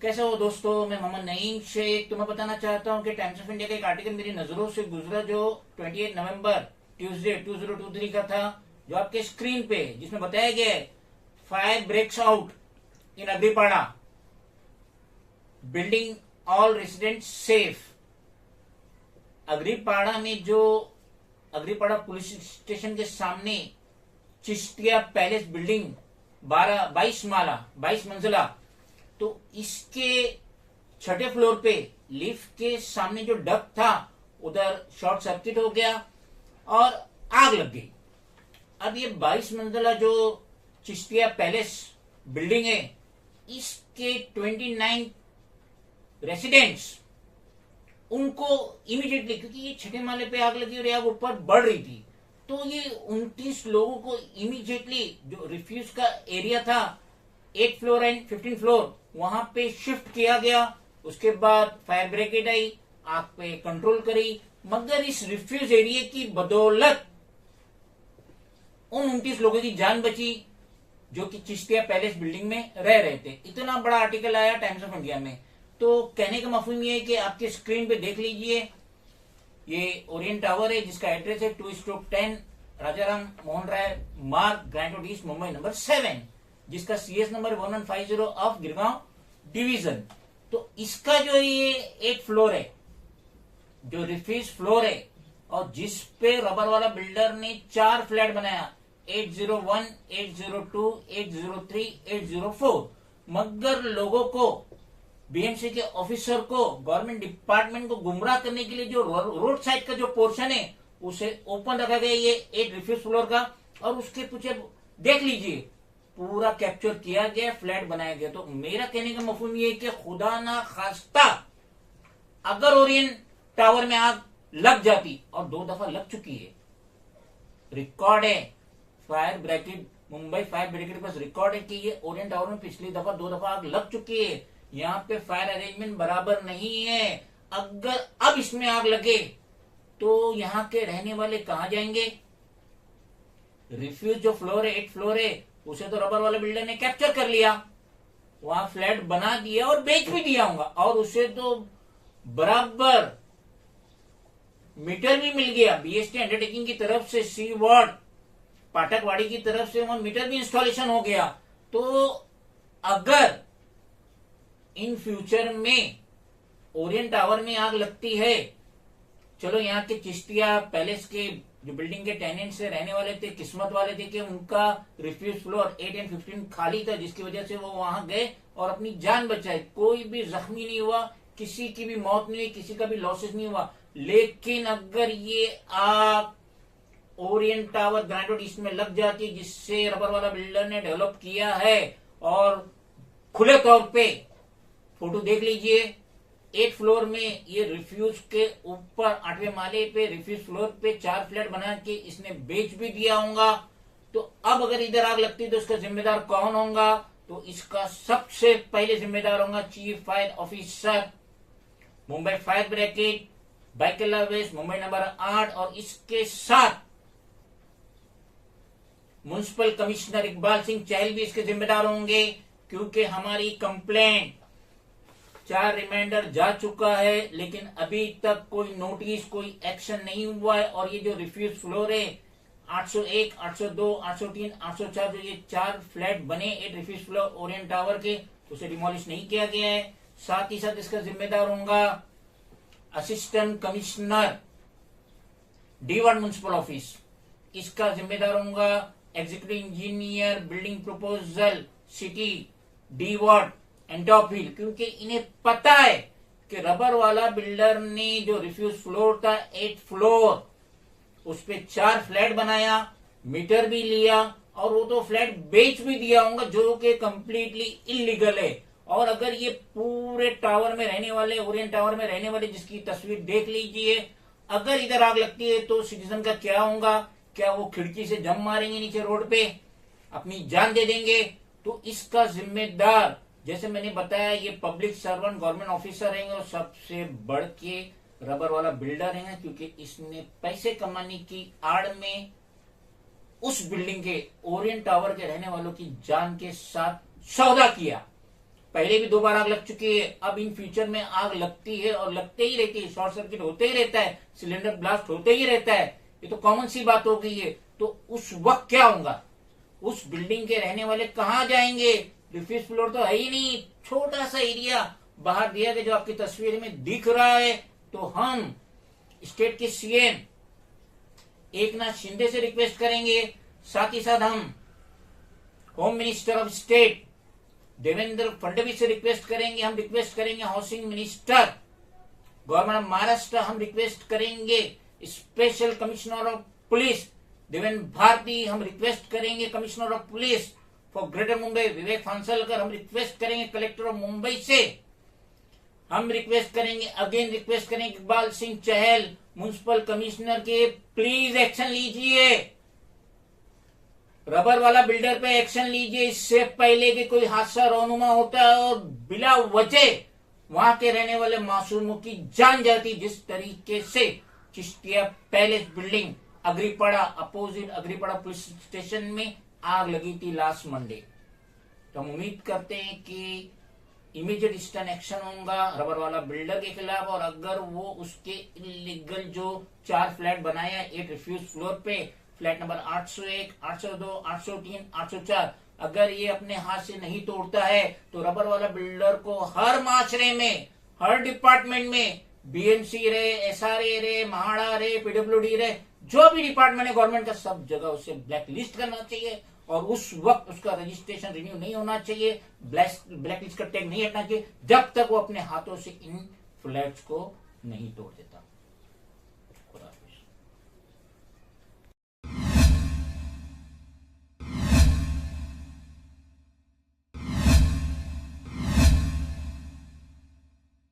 कैसे हो दोस्तों। मैं मोहम्मद नईम शेख तुम्हें बताना चाहता हूं कि टाइम्स ऑफ इंडिया का एक आर्टिकल मेरी नजरों से गुजरा जो 28 नवंबर ट्यूसडे 2023 का था, जो आपके स्क्रीन पे जिसमें बताया गया है fire breaks out in Agripada, building all resident safe. Agripada में जो अग्रीपाड़ा पुलिस स्टेशन के सामने चिश्तिया पैलेस बिल्डिंग 22 मंजिला, तो इसके छठे फ्लोर पे लिफ्ट के सामने जो डक्ट था उधर शॉर्ट सर्किट हो गया और आग लग गई। अब ये 22 मंजिला जो चिश्तिया पैलेस बिल्डिंग है, इसके 29 रेसिडेंट्स, उनको इमीडिएटली, क्योंकि ये छठे माले पे आग लगी और आग ऊपर बढ़ रही थी, तो ये 29 लोगों को इमीडिएटली जो रिफ्यूज का एरिया था 8 फ्लोर एंड 15 फ्लोर, वहां पे शिफ्ट किया गया। उसके बाद फायर ब्रिगेड आई, आग पे कंट्रोल करी, मगर इस रिफ्यूज एरिया की बदौलत उन 29 लोगों की जान बची जो कि चिश्तिया पैलेस बिल्डिंग में रह रहे थे। इतना बड़ा आर्टिकल आया टाइम्स ऑफ इंडिया में। तो कहने का मफहूम ये है कि आपके स्क्रीन पे देख लीजिए, ये ओरिएंट टावर है जिसका एड्रेस है 2/10 राजाराम मोहन राय मार्ग, grand road east, Mumbai number 7, जिसका CS number 1150 of Girgaon division. तो इसका जो ये 8 फ्लोर है, जो रिफ्यूज फ्लोर है, और जिस पे रबर वाला बिल्डर ने 4 फ्लैट बनाया, 801, 802, 803, 804, मगर लोगों को, बीएमसी के ऑफिसर को, गवर्नमेंट डिपार्टमेंट को गुमराह करने के लिए जो रोड साइड का जो पोर्शन है उसे ओपन रखा गया, ये 8 रिफ्यूज फ्लोर का, और उसके पीछे देख लीजिए पूरा कैप्चर किया गया, फ्लैट बनाया गया। तो मेरा कहने का मफहूम ये है कि खुदा ना खास्ता अगर ओरियंट टावर में आग लग जाती, और 2 दफा लग चुकी है, रिकॉर्ड है fire brigade, Mumbai fire brigade के पास रिकॉर्ड है कि ये ओरियंट टावर में पिछली दफा 2 दफा आग लग चुकी है। यहाँ पे फायर अरेंजमेंट बराबर नहीं है। अगर अब इसमें आग लगे तो यहाँ के रहने वाले कहाँ जाएंगे? रिफ्यूज जो फ्लोर है, 8 फ्लोर है, उसे तो रबर वाले बिल्डर ने कैप्चर कर लिया, वहां फ्लैट बना दिया और बेच भी दिया होगा, और उसे तो बराबर मीटर भी मिल गया बीएसटी अंडरटेकिंग की तरफ से, सी वार्ड पाठकवाड़ी की तरफ से वहां मीटर भी इंस्टॉलेशन हो गया। तो अगर इन फ्यूचर में ओरिएंट टावर में आग लगती है, चलो यहाँ के चिश्तिया पैलेस के जो बिल्डिंग के टेनेंट से रहने वाले थे, किस्मत वाले थे कि उनका रिफ्यूज फ्लोर 8 एंड 15 खाली था, जिसकी वजह से वो वहां गए और अपनी जान बचाई, कोई भी जख्मी नहीं हुआ, किसी की भी मौत नहीं हुई, किसी का भी लॉसेस नहीं हुआ। लेकिन अगर ये आग Orient tower grand road east में लग जाती, जिससे रबर वाला बिल्डर ने डेवलप किया है, और खुले तौर पे फोटो देख लीजिए, 8 फ्लोर में ये रिफ्यूज के ऊपर 8वें माले पे रिफ्यूज फ्लोर पे 4 फ्लैट बना के इसने बेच भी दिया होगा। तो अब अगर इधर आग लगती तो इसका जिम्मेदार कौन होगा? तो इसका सबसे पहले जिम्मेदार होगा chief fire officer, Mumbai fire brigade, Byculla west, Mumbai number 8, और इसके साथ म्युनिसिपल कमिश्नर इकबाल सिंह चहल भी इसके जिम्मेदार होंगे, क्योंकि हमारी कंप्लेंट 4 रिमाइंडर जा चुका है, लेकिन अभी तक कोई नोटिस, कोई एक्शन नहीं हुआ है। और ये जो रिफ्यूज फ्लोर है 801, 802, 803, 804, जो ये 4 फ्लैट बने 8 रिफ्यूज फ्लोर ओरिएंट टावर के, उसे डिमोलिश नहीं किया गया है। साथ ही साथ इसका जिम्मेदार होगा assistant commissioner D ward municipal office, इसका जिम्मेदार होगा executive engineer building proposal city D ward एंटॉपील, क्योंकि इन्हें पता है कि रबर वाला बिल्डर ने जो रिफ्यूज फ्लोर था 8 फ्लोर, उस पे 4 फ्लैट बनाया, मीटर भी लिया, और वो तो फ्लैट बेच भी दिया होगा, जो कि कंप्लीटली इलीगल है। और अगर ये पूरे टावर में रहने वाले, ओरिएंट टावर में रहने वाले, जिसकी तस्वीर देख लीजिए, अगर इधर आग लगती है तो सिटीजन का क्या होगा? क्या वो खिड़की से जम मारेंगे नीचे रोड पे, अपनी जान दे देंगे? तो इसका जिम्मेदार, जैसे मैंने बताया, ये पब्लिक सर्वेंट गवर्नमेंट ऑफिसर रहेंगे, और सबसे बढ़ के रबर वाला बिल्डर रहेंगे, क्योंकि इसने पैसे कमाने की आड़ में उस बिल्डिंग के, ओरिएंट टावर के रहने वालों की जान के साथ सौदा किया। पहले भी 2 बार आग लग चुकी है, अब इन फ्यूचर में आग लगती है और लगते ही रहती है, शॉर्ट सर्किट होते ही रहता है, सिलेंडर ब्लास्ट होते ही रहता है, ये तो कॉमन सी बात हो गई है। तो उस वक्त क्या होगा, उस बिल्डिंग के रहने वाले कहाँ जाएंगे? रिफ्यूज फ्लोर तो है ही नहीं, छोटा सा एरिया बाहर दिया गया जो आपकी तस्वीर में दिख रहा है। तो हम स्टेट के सीएम एकनाथ शिंदे से रिक्वेस्ट करेंगे, साथ ही साथ हम home minister of state Devendra Fadnavis से रिक्वेस्ट करेंगे, हम रिक्वेस्ट करेंगे housing minister government of Maharashtra, हम रिक्वेस्ट करेंगे special commissioner of police Devendra Bharati, हम रिक्वेस्ट करेंगे commissioner of police for greater Mumbai Vivek Phansalkar, हम रिक्वेस्ट करेंगे कलेक्टर ऑफ मुंबई से, हम रिक्वेस्ट करेंगे अगेन रिक्वेस्ट करेंगे इकबाल सिंह चहल म्युनिसिपल कमिश्नर के, प्लीज एक्शन लीजिए, रबर वाला बिल्डर पे एक्शन लीजिए, इससे पहले कि कोई हादसा रौनुमा होता है और बिला वजह वहां के रहने वाले मासूमों की जान जाती। जिस तरीके से Chishtiya palace building Agripada opposite Agripada police station में आग लगी थी लास्ट मंडे, तो हम उम्मीद करते हैं कि इमीडिएट स्टर्न एक्शन होगा रबर वाला बिल्डर के खिलाफ, और अगर वो उसके इलीगल जो 4 फ्लैट बनाया 8 रिफ्यूज फ्लोर पे, फ्लैट नंबर 801, 802, 803, 804, अगर ये अपने हाथ से नहीं तोड़ता है तो रबर वाला बिल्डर को हर माशरे में, हर डिपार्टमेंट में, बीएमसी रहे, एसआरए रहे, महाड़ा रहे, पीडब्ल्यूडी रहे, जो भी डिपार्टमेंट है गवर्नमेंट का, सब जगह उसे ब्लैक लिस्ट करना चाहिए और उस वक्त उसका रजिस्ट्रेशन रिन्यू नहीं होना चाहिए, ब्लैक लिस्ट का टैग नहीं हटना चाहिए जब तक वो अपने हाथों से इन फ्लैट्स को नहीं तोड़ देता।